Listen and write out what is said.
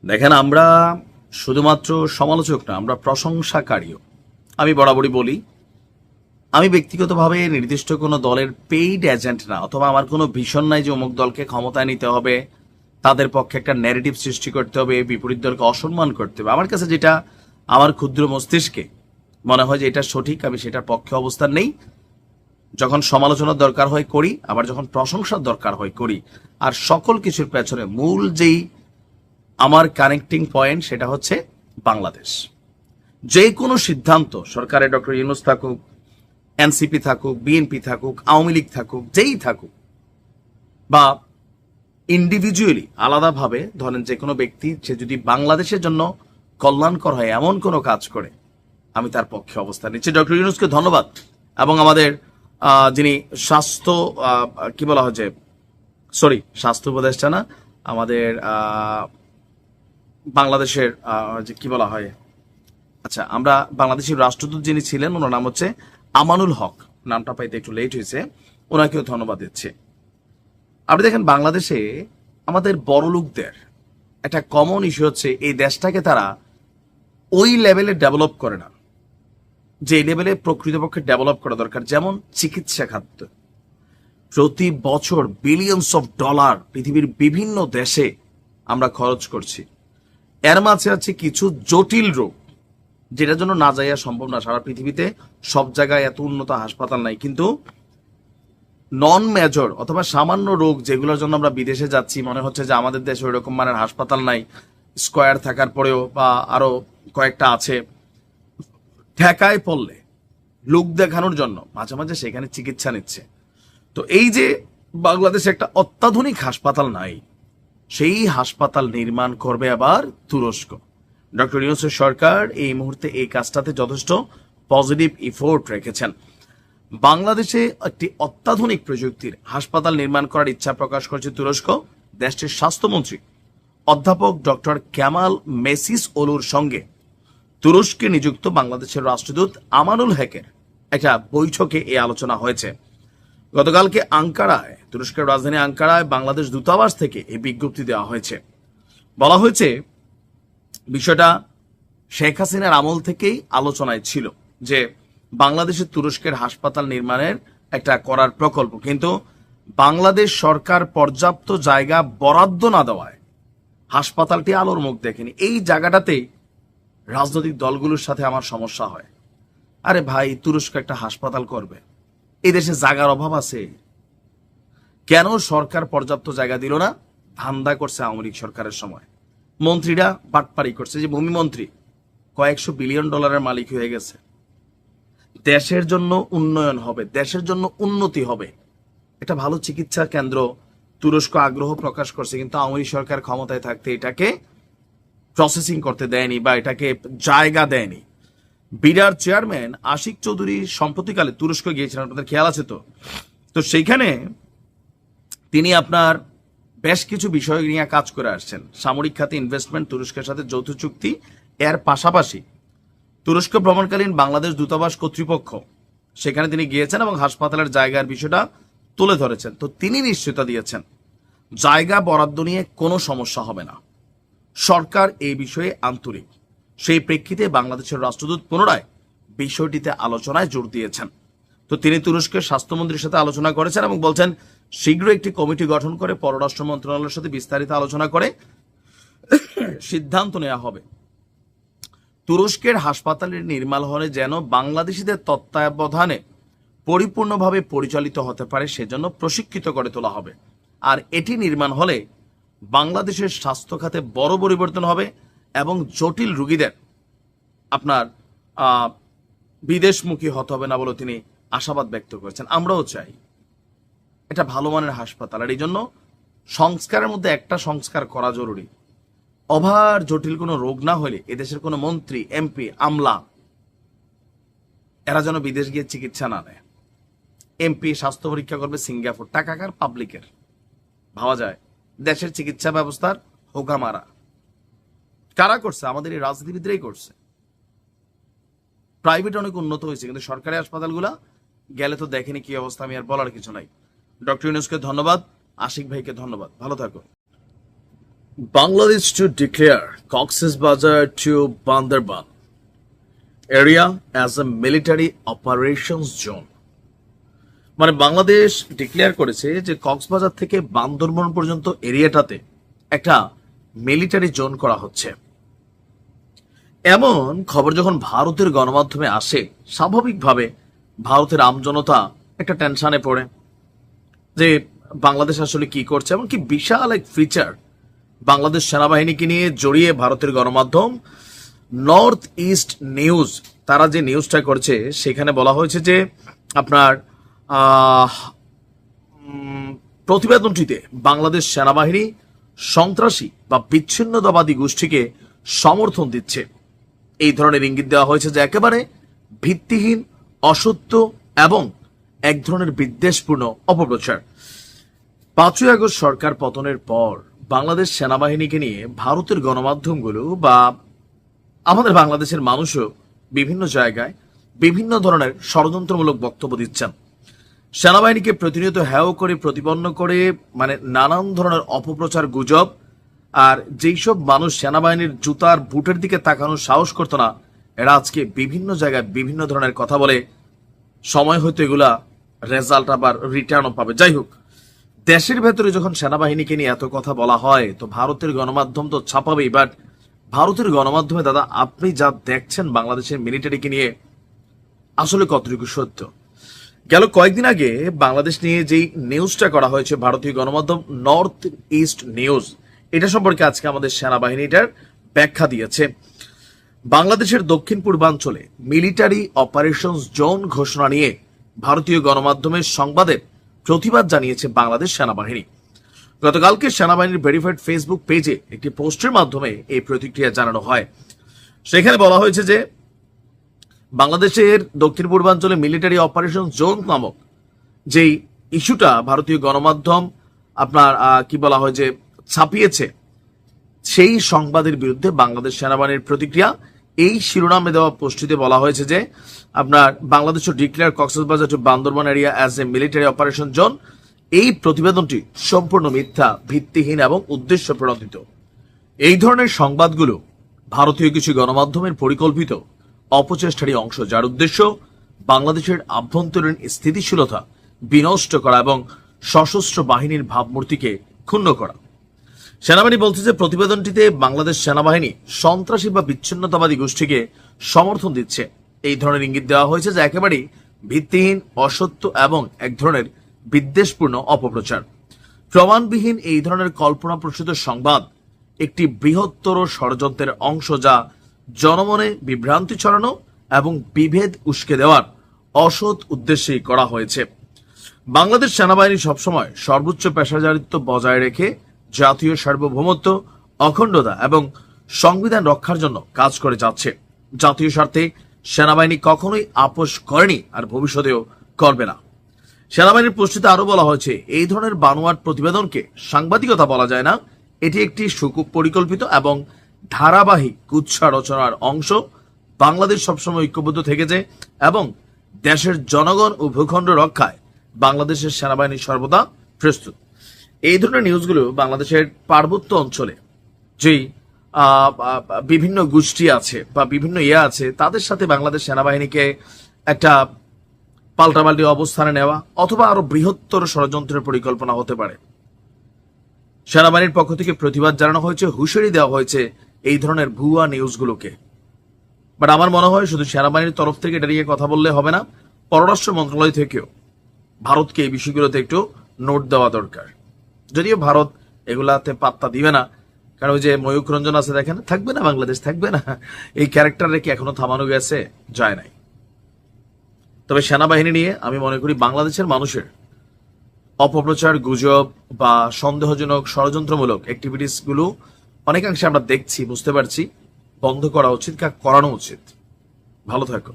দেখেন, আমরা শুধুমাত্র সমালোচক না, আমরা প্রশংসাকারীও। আমি বরাবরই বলি, আমি ব্যক্তিগতভাবে নির্দিষ্ট কোনো দলের পেইড এজেন্ট না, অথবা আমার কোনো ভিশন নাই যে অমুক দলকে ক্ষমতায় নিতে হবে, তাদের পক্ষে একটা ন্যারেটিভ সৃষ্টি করতে হবে, বিপরীত দলকে অসম্মান করতে হবে। আমার কাছে যেটা আমার ক্ষুদ্র মস্তিষ্কে মনে হয় যে এটা সঠিক, আমি সেটার পক্ষে অবস্থান নেই। যখন সমালোচনার দরকার হয় করি, আবার যখন প্রশংসার দরকার হয় করি। আর সকল কিছুর পেছনে মূল যেই আমার কানেক্টিং পয়েন্ট, সেটা হচ্ছে বাংলাদেশ। যে কোনো সিদ্ধান্ত, সরকারে ডক্টর ইউনূস থাকুক, এনসিপি থাকুক, বিএনপি থাকুক, আওয়ামী লীগ থাকুক, যেই থাকুক, বা ইন্ডিভিজুয়ালি আলাদাভাবে ধরেন যে কোনো ব্যক্তি, সে যদি বাংলাদেশের জন্য কল্যাণকর হয় এমন কোনো কাজ করে, আমি তার পক্ষে অবস্থান নিচ্ছি। ডক্টর ইউনূসকে ধন্যবাদ, এবং আমাদের যিনি স্বাস্থ্য কি বলা হয় যে স্বাস্থ্য উপদেষ্টা না, আমাদের বাংলাদেশের যে কি বলা হয়, আচ্ছা, আমরা বাংলাদেশের রাষ্ট্রদূত যিনি ছিলেন, ওনার নাম হচ্ছে আমানুল হক, নামটা পাইতে একটু লেট হয়েছে, ওনাকেও ধন্যবাদ দিচ্ছি। আপনি দেখেন, বাংলাদেশে আমাদের বড় লোকদের একটা কমন ইস্যু হচ্ছে এই দেশটাকে তারা ওই লেভেলে ডেভেলপ করে না যে লেভেলে প্রকৃতপক্ষে ডেভেলপ করা দরকার। যেমন চিকিৎসা খাত, প্রতি বছর বিলিয়নস অফ ডলার পৃথিবীর বিভিন্ন দেশে আমরা খরচ করছি। এর মাঝে আছে কিছু জটিল রোগ যেটার জন্য না যাইয়া সম্ভব না। সারা পৃথিবীতে সব জায়গায় এত উন্নত হাসপাতাল নাই, কিন্তু নন মেজর অথবা সামান্য রোগ যেগুলোর জন্য আমরা বিদেশে যাচ্ছি, মনে হচ্ছে যে আমাদের দেশে ওই রকম মানের হাসপাতাল নাই, স্কোয়ার থাকার পরেও বা আরো কয়েকটা আছে, ঠেকায় পড়লে লোক দেখানোর জন্য মাঝে মাঝে সেখানে চিকিৎসা নিচ্ছে। তো এই যে বাংলাদেশে একটা অত্যাধুনিক হাসপাতাল নাই, সেই হাসপাতাল নির্মাণ করবে আবার তুরস্ক। ডক্টর ইউনূসের সরকার এই মুহূর্তে এই কাজটাতে যথেষ্ট পজিটিভ ইফোর্ট রেখেছেন। বাংলাদেশে একটি অত্যাধুনিক প্রযুক্তির হাসপাতাল নির্মাণ করার ইচ্ছা প্রকাশ করেছে তুরস্ক। দেশটির স্বাস্থ্যমন্ত্রী অধ্যাপক ডক্টর ক্যামাল মেসিস ওলুর সঙ্গে তুরস্কে নিযুক্ত বাংলাদেশের রাষ্ট্রদূত আমানুল হকের একটা বৈঠকে এই আলোচনা হয়েছে। গতকালকে আঙ্কারায়, তুরস্কের রাজধানী আঙ্কারায় বাংলাদেশ দূতাবাস থেকে এই বিজ্ঞপ্তি দেওয়া হয়েছে। বলা হয়েছে বিষয়টা শেখ হাসিনার আমল থেকেই আলোচনায় ছিল যে বাংলাদেশে তুরস্কের হাসপাতাল নির্মাণের একটা করার প্রকল্প, কিন্তু বাংলাদেশ সরকার পর্যাপ্ত জায়গা বরাদ্দ না দেওয়ায় হাসপাতালটি আলোর মুখ দেখেনি। এই জায়গাটাতেই রাজনৈতিক দলগুলোর সাথে আমার সমস্যা হয়। আরে ভাই, তুরস্ক একটা হাসপাতাল করবে, এই দেশে জায়গার অভাব আছে, কেন সরকার পর্যাপ্ত জায়গা দিল না? ধান্দা করছে আওয়ামী লীগ সরকারের সময়, মন্ত্রীরা বাটপারি করছে। যে ভূমি মন্ত্রী কয়েকশো বিলিয়ন ডলারের মালিক হয়ে গেছে। দেশের জন্য উন্নয়ন হবে, দেশের জন্য উন্নতি হবে, একটা ভালো চিকিৎসা কেন্দ্র তুরস্ক আগ্রহ প্রকাশ করছে, কিন্তু আওয়ামী লীগ সরকার ক্ষমতায় থাকতে এটাকে প্রসেসিং করতে দেয়নি বা এটাকে জায়গা দেয়নি। বিডার চেয়ারম্যান আশিক চৌধুরী সম্প্রতিকালে তুরস্ক গিয়েছিলেন, আপনাদের খেয়াল আছে তো? তো সেইখানে তিনি আপনার বেশ কিছু বিষয় নিয়ে কাজ করে আসছেন। সামরিক খাতে ইনভেস্টমেন্ট, তুরস্কের সাথে যৌথ চুক্তি, এর পাশাপাশি তুরস্ক ভ্রমণকালীন বাংলাদেশ দূতাবাস কর্তৃপক্ষ সেখানে তিনি গিয়েছেন এবং হাসপাতালের জায়গার বিষয়টা তুলে ধরেছেন। তো তিনি নিশ্চয়তা দিয়েছেন জায়গা বরাদ্দ নিয়ে কোনো সমস্যা হবে না, সরকার এই বিষয়ে আন্তরিক। সেই প্রেক্ষিতে বাংলাদেশের রাষ্ট্রদূত পুনরায় বিষয়টিতে আলোচনায় জোর দিয়েছেন। তো তিনি তুরস্কের স্বাস্থ্যমন্ত্রীর সাথে আলোচনা করেছেন এবং বলছেন শীঘ্র একটি কমিটি গঠন করে পররাষ্ট্র মন্ত্রণালয়ের সাথে বিস্তারিত আলোচনা করে সিদ্ধান্ত নেওয়া হবে। তুরস্কের হাসপাতালের নির্মাণ হলে যেন বাংলাদেশিদের তত্ত্বাবধানে পরিপূর্ণভাবে পরিচালিত হতে পারে, সেজন্য প্রশিক্ষিত করে তোলা হবে। আর এটি নির্মাণ হলে বাংলাদেশের স্বাস্থ্য খাতে বড় পরিবর্তন হবে এবং জটিল রোগীদের আপনার বিদেশমুখী হতে হবে না বলে তিনি আশাবাদ ব্যক্ত করেছেন। আমরাও চাই এটা ভালো মানের হাসপাতাল, আর এই জন্য সংস্কারের মধ্যে একটা সংস্কার করা জরুরি। ওভার জটিল কোনো রোগ না হলে এদেশের কোনো মন্ত্রী, এমপি, আমলা এরা যেন বিদেশ গিয়ে চিকিৎসা না নেয়। এমপি স্বাস্থ্য পরীক্ষা করবে সিঙ্গাপুর, টাকাকার পাবলিকের, ভাবা যায় দেশের চিকিৎসা ব্যবস্থার হোগামারা কারা করছে? আমাদের এই রাজনীতিবিদরাই করছে। প্রাইভেট অনেক উন্নত হয়েছে, কিন্তু সরকারি হাসপাতালগুলা গেলে তো দেখেনি কি অবস্থা, আমি আর বলার কিছু নাই। ডক্টর ইউনূসকে ধন্যবাদ, আশিক ভাইকে ধন্যবাদ, ভালো থাকো। Bangladesh to declare Cox's Bazar to Bandarban area as a military operations zone. মানে বাংলাদেশ ডিক্লেয়ার করেছে যে কক্সবাজার থেকে বান্দরবন পর্যন্ত এরিয়াটাতে একটা মিলিটারি জোন করা হচ্ছে। এমন খবর যখন ভারতের গণমাধ্যমে আসে, স্বাভাবিকভাবে ভারতের আমজনতা একটা টেনশনে পড়ে যে বাংলাদেশ আসলে কি করছে। এমনকি বিশাল এক ফিচার বাংলাদেশ সেনাবাহিনীকে নিয়ে জড়িয়ে ভারতের গণমাধ্যম নর্থ ইস্ট নিউজ তারা যে নিউজটা করছে সেখানে বলা হয়েছে যে আপনার প্রতিবেদনটিতে বাংলাদেশ সেনাবাহিনী সন্ত্রাসী বা বিচ্ছিন্নতাবাদী গোষ্ঠীকে সমর্থন দিচ্ছে। এই ধরনের ইঙ্গিত দেওয়া হয়েছে যে একেবারে ভিত্তিহীন, অসত্য এবং এক ধরনের বিদ্বেষপূর্ণ অপপ্রচার। 5ই আগস্ট সরকার পতনের পর বাংলাদেশ সেনাবাহিনীকে নিয়ে ভারতের গণমাধ্যমগুলো বা আমাদের বাংলাদেশের মানুষও বিভিন্ন জায়গায় বিভিন্ন ধরনের ষড়যন্ত্রমূলক বক্তব্য দিচ্ছেন। সেনাবাহিনীকে প্রতিনিয়ত হ্যাও করে প্রতিপন্ন করে মানে নানান ধরনের অপপ্রচার, গুজব। আর যেই সব মানুষ সেনাবাহিনীর জুতার বুটের দিকে তাকানোর সাহস করতো না, এরা আজকে বিভিন্ন জায়গায় বিভিন্ন ধরনের কথা বলে। সময় হয়তো এগুলা রেজাল্ট আবার রিটার্নও পাবে। যাই হোক, দেশের ভেতরে যখন সেনাবাহিনীকে নিয়ে এত কথা বলা হয় তো ভারতের গণমাধ্যম তো ছাপাবেই। বাট ভারতের গণমাধ্যমে দাদা আপনি যা দেখছেন বাংলাদেশের মিলিটারিকে নিয়ে আসলে কতটুকু সত্য? গেল কয়েকদিন আগে বাংলাদেশ নিয়ে যেই নিউজটা করা হয়েছে ভারতীয় গণমাধ্যম নর্থ ইস্ট নিউজ, এটা সম্পর্কে আজকে আমাদের সেনাবাহিনীটার ব্যাখ্যা দিয়েছে। বাংলাদেশের দক্ষিণ পূর্বাঞ্চলে মিলিটারি অপারেশনস জোন ঘোষণা নিয়ে ভারতীয় গণমাধ্যমের সংবাদের প্রতিবাদ জানিয়েছে বাংলাদেশ সেনাবাহিনী। গতকালকে সেনাবাহিনীর ভেরিফাইড ফেসবুক পেজে একটি পোস্টের মাধ্যমে এই প্রতিক্রিয়া জানানো হয়। সেখানে বলা হয়েছে যে বাংলাদেশের দক্ষিণ পূর্বাঞ্চলে মিলিটারি অপারেশন জোন নামক যেই ইস্যুটা ভারতীয় গণমাধ্যম আপনার কি বলা হয় যে ছাপিয়েছে, সেই সংবাদের বিরুদ্ধে বাংলাদেশ সেনাবাহিনীর প্রতিক্রিয়া। এই শিরোনামে দেওয়া পোস্টটিতে বলা হয়েছে যে আপনার Bangladesh declare Cox's Bazar to Bandarban area as a military operation zone. এই প্রতিবেদনটি সম্পূর্ণ মিথ্যা, ভিত্তিহীন এবং উদ্দেশ্য প্রণোদিত। এই ধরনের সংবাদগুলো ভারতীয় কিছু গণমাধ্যমের পরিকল্পিত অপচেষ্টারই অংশ, যার উদ্দেশ্য বাংলাদেশের আভ্যন্তরীণ স্থিতিশীলতা বিনষ্ট করা এবং সশস্ত্র বাহিনীর ভাবমূর্তিকে ক্ষুণ্ণ করা। সেনাবাহিনী বলছে যে প্রতিবেদনটিতে বাংলাদেশ সেনাবাহিনী সন্ত্রাসী বা বিচ্ছিন্নতাবাদী গোষ্ঠীকে সমর্থন দিচ্ছে। এই ধরনের ইঙ্গিত দেওয়া হয়েছে যে একেবারেই ভিত্তিহীন, অসত্য এবং এক ধরনের বিদ্বেষপূর্ণ অপপ্রচার। প্রমাণবিহীন এই ধরনের কল্পনাপ্রসূত সংবাদ একটি বৃহত্তর ষড়যন্ত্রের অংশ, যা জনমনে বিভ্রান্তি ছড়ানো এবং বিভেদ উস্কে দেওয়ার অসৎ উদ্দেশ্যেই করা হয়েছে। বাংলাদেশ সেনাবাহিনী সবসময় সর্বোচ্চ পেশাদারিত্ব বজায় রেখে জাতীয় সার্বভৌমত্ব, অখণ্ডতা এবং সংবিধান রক্ষার জন্য কাজ করে যাচ্ছে। জাতীয় স্বার্থে সেনাবাহিনী কখনোই আপোষ করেনি আর ভবিষ্যতেও করবে না। সেনাবাহিনীর পোস্টে আরো বলা হয়েছে এই ধরনের বানোয়াট প্রতিবেদনকে সাংবাদিকতা বলা যায় না, এটি একটি সুপরিকল্পিত এবং ধারাবাহিক কুৎসা রচনার অংশ। বাংলাদেশ সবসময় ঐক্যবদ্ধ থেকেছে এবং দেশের জনগণ ও ভূখণ্ড রক্ষায় বাংলাদেশের সেনাবাহিনী সর্বদা প্রস্তুত। এই ধরনের নিউজগুলো বাংলাদেশের পার্বত্য অঞ্চলে যেই বিভিন্ন গোষ্ঠী আছে বা বিভিন্ন আছে তাদের সাথে বাংলাদেশ সেনাবাহিনীকে একটা পাল্টাপাল্টি অবস্থানে নেওয়া অথবা আরো বৃহত্তর ষড়যন্ত্রের পরিকল্পনা হতে পারে। সেনাবাহিনীর পক্ষ থেকে প্রতিবাদ জানানো হয়েছে, হুঁশিয়ারি দেওয়া হয়েছে এই ধরনের ভুয়া নিউজগুলোকে। বাট আমার মনে হয় শুধু সেনাবাহিনীর তরফ থেকে এটা নিয়ে কথা বললে হবে না, পররাষ্ট্র মন্ত্রণালয় থেকেও ভারতকে এই বিষয়গুলোতে একটু নোট দেওয়া দরকার। যদিও ভারত এগুলাতে পাত্তা দিবে না, কারণ ওই যে ময়ূক রঞ্জন আছে দেখেন, থাকবে না বাংলাদেশ, থাকবে না, এই ক্যারেক্টার রেখে এখনো থামানো গেছে যায় নাই। তবে সেনাবাহিনী নিয়ে আমি মনে করি বাংলাদেশের মানুষের অপপ্রচার, গুজব বা সন্দেহজনক ষড়যন্ত্রমূলক অ্যাক্টিভিটিস গুলো অনেকাংশে আমরা দেখছি, বুঝতে পারছি, বন্ধ করা উচিত, করানো উচিত। ভালো থাকো।